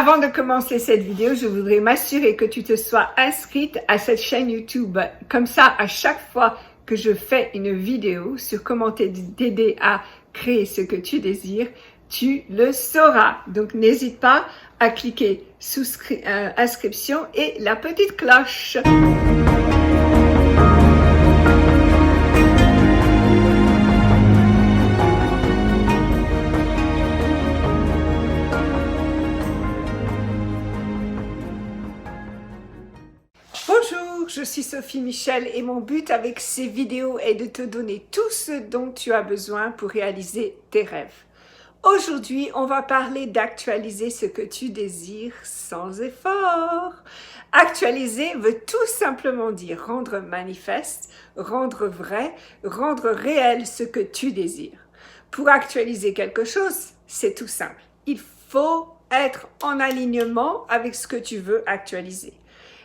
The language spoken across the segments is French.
Avant de commencer cette vidéo, je voudrais m'assurer que tu te sois inscrite à cette chaîne YouTube. Comme ça, à chaque fois que je fais une vidéo sur comment t'aider à créer ce que tu désires, tu le sauras. Donc, n'hésite pas à cliquer inscription et la petite cloche. Bonjour, je suis Sophie Michel et mon but avec ces vidéos est de te donner tout ce dont tu as besoin pour réaliser tes rêves. Aujourd'hui, on va parler d'actualiser ce que tu désires sans effort. Actualiser veut tout simplement dire rendre manifeste, rendre vrai, rendre réel ce que tu désires. Pour actualiser quelque chose, c'est tout simple. Il faut être en alignement avec ce que tu veux actualiser.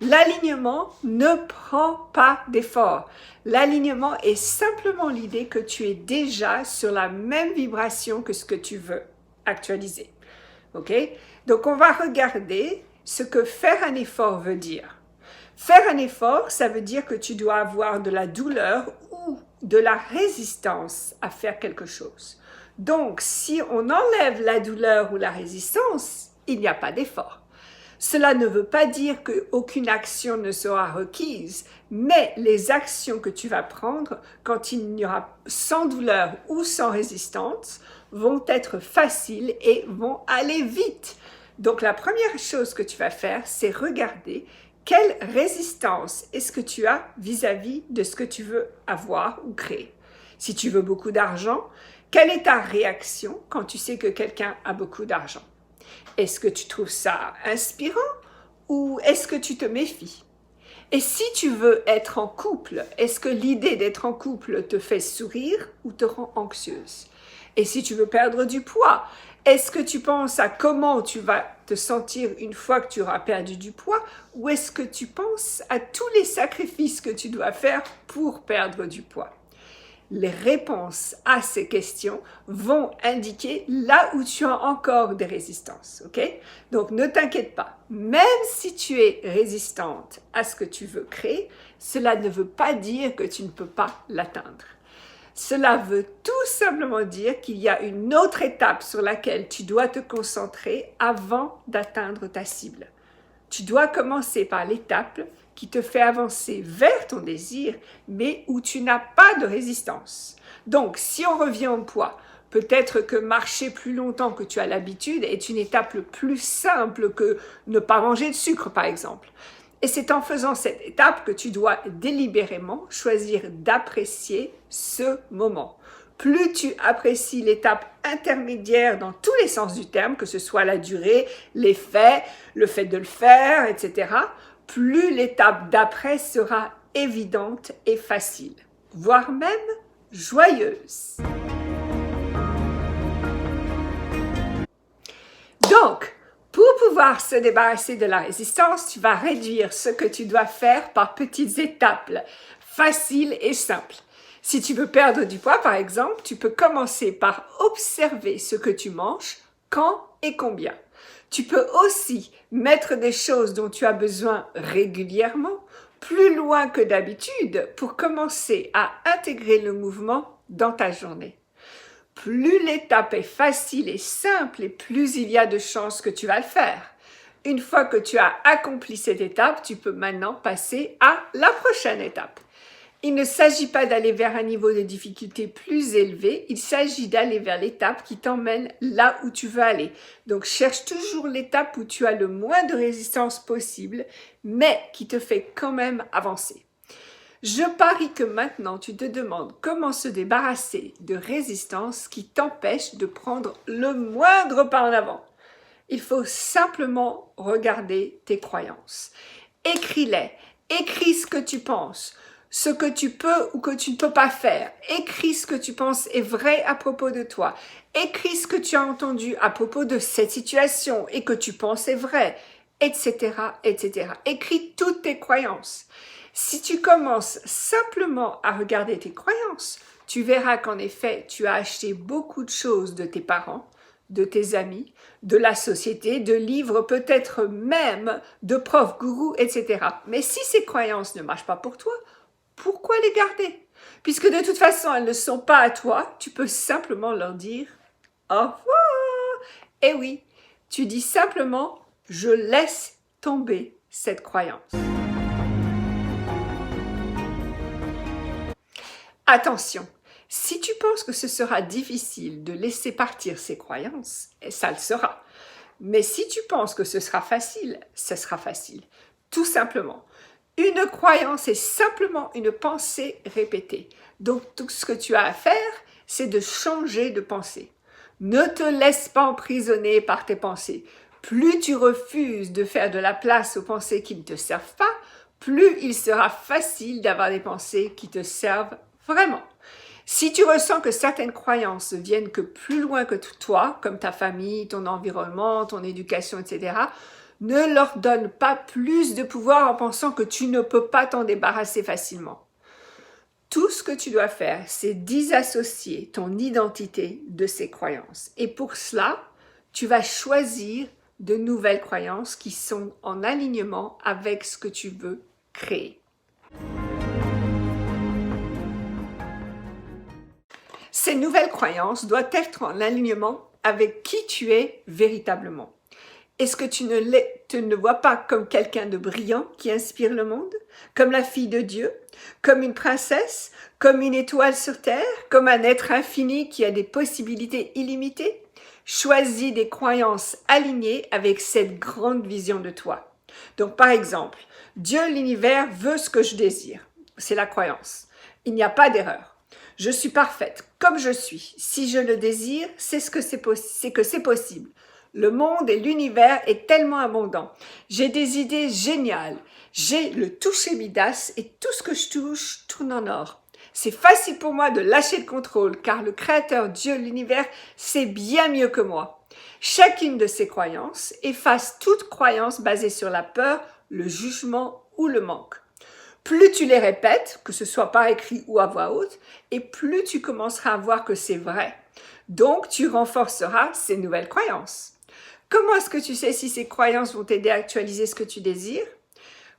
L'alignement ne prend pas d'effort. L'alignement est simplement l'idée que tu es déjà sur la même vibration que ce que tu veux actualiser. OK? Donc, on va regarder ce que faire un effort veut dire. Faire un effort, ça veut dire que tu dois avoir de la douleur ou de la résistance à faire quelque chose. Donc, si on enlève la douleur ou la résistance, il n'y a pas d'effort. Cela ne veut pas dire qu'aucune action ne sera requise, mais les actions que tu vas prendre quand il n'y aura sans douleur ou sans résistance vont être faciles et vont aller vite. Donc la première chose que tu vas faire, c'est regarder quelle résistance est-ce que tu as vis-à-vis de ce que tu veux avoir ou créer. Si tu veux beaucoup d'argent, quelle est ta réaction quand tu sais que quelqu'un a beaucoup d'argent? Est-ce que tu trouves ça inspirant ou est-ce que tu te méfies? Et si tu veux être en couple, est-ce que l'idée d'être en couple te fait sourire ou te rend anxieuse? Et si tu veux perdre du poids, est-ce que tu penses à comment tu vas te sentir une fois que tu auras perdu du poids ou est-ce que tu penses à tous les sacrifices que tu dois faire pour perdre du poids? Les réponses à ces questions vont indiquer là où tu as encore des résistances, ok? Donc, ne t'inquiète pas. Même si tu es résistante à ce que tu veux créer, cela ne veut pas dire que tu ne peux pas l'atteindre. Cela veut tout simplement dire qu'il y a une autre étape sur laquelle tu dois te concentrer avant d'atteindre ta cible. Tu dois commencer par l'étape qui te fait avancer vers ton désir, mais où tu n'as pas de résistance. Donc, si on revient au poids, peut-être que marcher plus longtemps que tu as l'habitude est une étape plus simple que ne pas manger de sucre, par exemple. Et c'est en faisant cette étape que tu dois délibérément choisir d'apprécier ce moment. Plus tu apprécies l'étape intermédiaire dans tous les sens du terme, que ce soit la durée, l'effet, le fait de le faire, etc., plus l'étape d'après sera évidente et facile, voire même joyeuse. Donc, pour pouvoir se débarrasser de la résistance, tu vas réduire ce que tu dois faire par petites étapes, faciles et simples. Si tu veux perdre du poids, par exemple, tu peux commencer par observer ce que tu manges, quand et combien. Tu peux aussi mettre des choses dont tu as besoin régulièrement, plus loin que d'habitude, pour commencer à intégrer le mouvement dans ta journée. Plus l'étape est facile et simple, et plus il y a de chances que tu vas le faire. Une fois que tu as accompli cette étape, tu peux maintenant passer à la prochaine étape. Il ne s'agit pas d'aller vers un niveau de difficulté plus élevé, il s'agit d'aller vers l'étape qui t'emmène là où tu veux aller. Donc cherche toujours l'étape où tu as le moins de résistance possible, mais qui te fait quand même avancer. Je parie que maintenant tu te demandes comment se débarrasser de résistance qui t'empêche de prendre le moindre pas en avant. Il faut simplement regarder tes croyances. Écris-les, écris ce que tu penses. Ce que tu peux ou que tu ne peux pas faire. Écris ce que tu penses est vrai à propos de toi. Écris ce que tu as entendu à propos de cette situation et que tu penses est vrai, etc., etc. Écris toutes tes croyances. Si tu commences simplement à regarder tes croyances, tu verras qu'en effet, tu as acheté beaucoup de choses de tes parents, de tes amis, de la société, de livres, peut-être même de profs, gourous, etc. Mais si ces croyances ne marchent pas pour toi, pourquoi les garder? Puisque de toute façon, elles ne sont pas à toi, tu peux simplement leur dire au revoir. Et oui, tu dis simplement « je laisse tomber cette croyance ». Attention, si tu penses que ce sera difficile de laisser partir ces croyances, ça le sera. Mais si tu penses que ce sera facile, ce sera facile. Tout simplement. Une croyance est simplement une pensée répétée. Donc, tout ce que tu as à faire, c'est de changer de pensée. Ne te laisse pas emprisonner par tes pensées. Plus tu refuses de faire de la place aux pensées qui ne te servent pas, plus il sera facile d'avoir des pensées qui te servent vraiment. Si tu ressens que certaines croyances viennent que plus loin que toi, comme ta famille, ton environnement, ton éducation, etc., ne leur donne pas plus de pouvoir en pensant que tu ne peux pas t'en débarrasser facilement. Tout ce que tu dois faire, c'est disassocier ton identité de ces croyances. Et pour cela, tu vas choisir de nouvelles croyances qui sont en alignement avec ce que tu veux créer. Ces nouvelles croyances doivent être en alignement avec qui tu es véritablement. Est-ce que tu ne vois pas comme quelqu'un de brillant qui inspire le monde? Comme la fille de Dieu? Comme une princesse? Comme une étoile sur terre? Comme un être infini qui a des possibilités illimitées? Choisis des croyances alignées avec cette grande vision de toi. Donc par exemple, Dieu, l'univers veut ce que je désire. C'est la croyance. Il n'y a pas d'erreur. Je suis parfaite comme je suis. Si je le désire, c'est que c'est possible. Le monde et l'univers est tellement abondant. J'ai des idées géniales. J'ai le toucher Midas et tout ce que je touche tourne en or. C'est facile pour moi de lâcher le contrôle car le Créateur, Dieu, l'univers, c'est bien mieux que moi. Chacune de ces croyances efface toute croyance basée sur la peur, le jugement ou le manque. Plus tu les répètes, que ce soit par écrit ou à voix haute, et plus tu commenceras à voir que c'est vrai. Donc, tu renforceras ces nouvelles croyances. Comment est-ce que tu sais si ces croyances vont t'aider à actualiser ce que tu désires?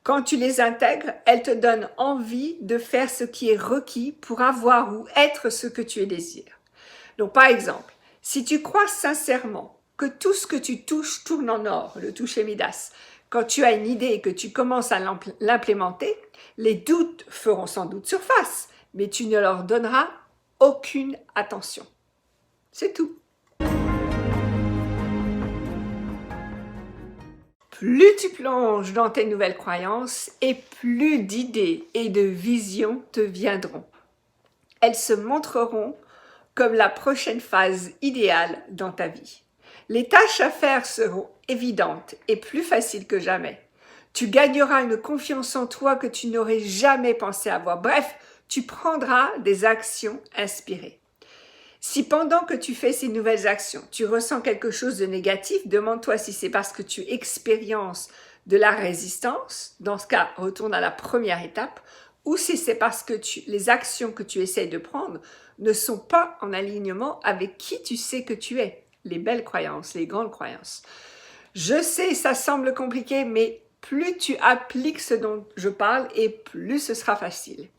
Quand tu les intègres, elles te donnent envie de faire ce qui est requis pour avoir ou être ce que tu désires. Donc, par exemple, si tu crois sincèrement que tout ce que tu touches tourne en or, le toucher Midas, quand tu as une idée et que tu commences à l'implémenter, les doutes feront sans doute surface, mais tu ne leur donneras aucune attention. C'est tout. Plus tu plonges dans tes nouvelles croyances et plus d'idées et de visions te viendront. Elles se montreront comme la prochaine phase idéale dans ta vie. Les tâches à faire seront évidentes et plus faciles que jamais. Tu gagneras une confiance en toi que tu n'aurais jamais pensé avoir. Bref, tu prendras des actions inspirées. Si pendant que tu fais ces nouvelles actions, tu ressens quelque chose de négatif, demande-toi si c'est parce que tu expériences de la résistance, dans ce cas, retourne à la première étape, ou si c'est parce que les actions que tu essayes de prendre ne sont pas en alignement avec qui tu sais que tu es, les belles croyances, les grandes croyances. Je sais, ça semble compliqué, mais plus tu appliques ce dont je parle et plus ce sera facile.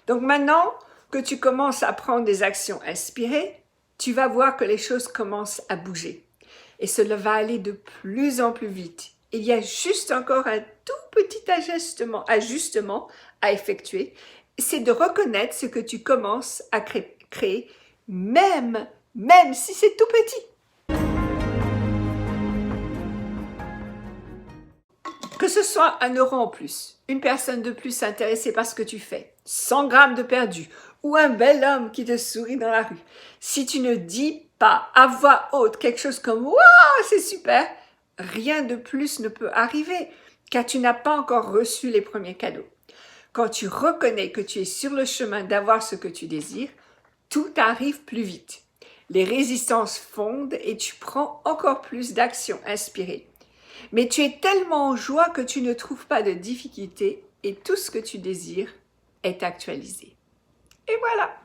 Donc maintenant que tu commences à prendre des actions inspirées, tu vas voir que les choses commencent à bouger. Et cela va aller de plus en plus vite. Il y a juste encore un tout petit ajustement à effectuer. C'est de reconnaître ce que tu commences à créer, même si c'est tout petit. Que ce soit 1 euro en plus, une personne de plus intéressée par ce que tu fais, 100 grammes de perdu ou un bel homme qui te sourit dans la rue, si tu ne dis pas à voix haute quelque chose comme « Waouh, c'est super !» rien de plus ne peut arriver car tu n'as pas encore reçu les premiers cadeaux. Quand tu reconnais que tu es sur le chemin d'avoir ce que tu désires, tout arrive plus vite. Les résistances fondent et tu prends encore plus d'actions inspirées. Mais tu es tellement en joie que tu ne trouves pas de difficulté et tout ce que tu désires est actualisé. Et voilà!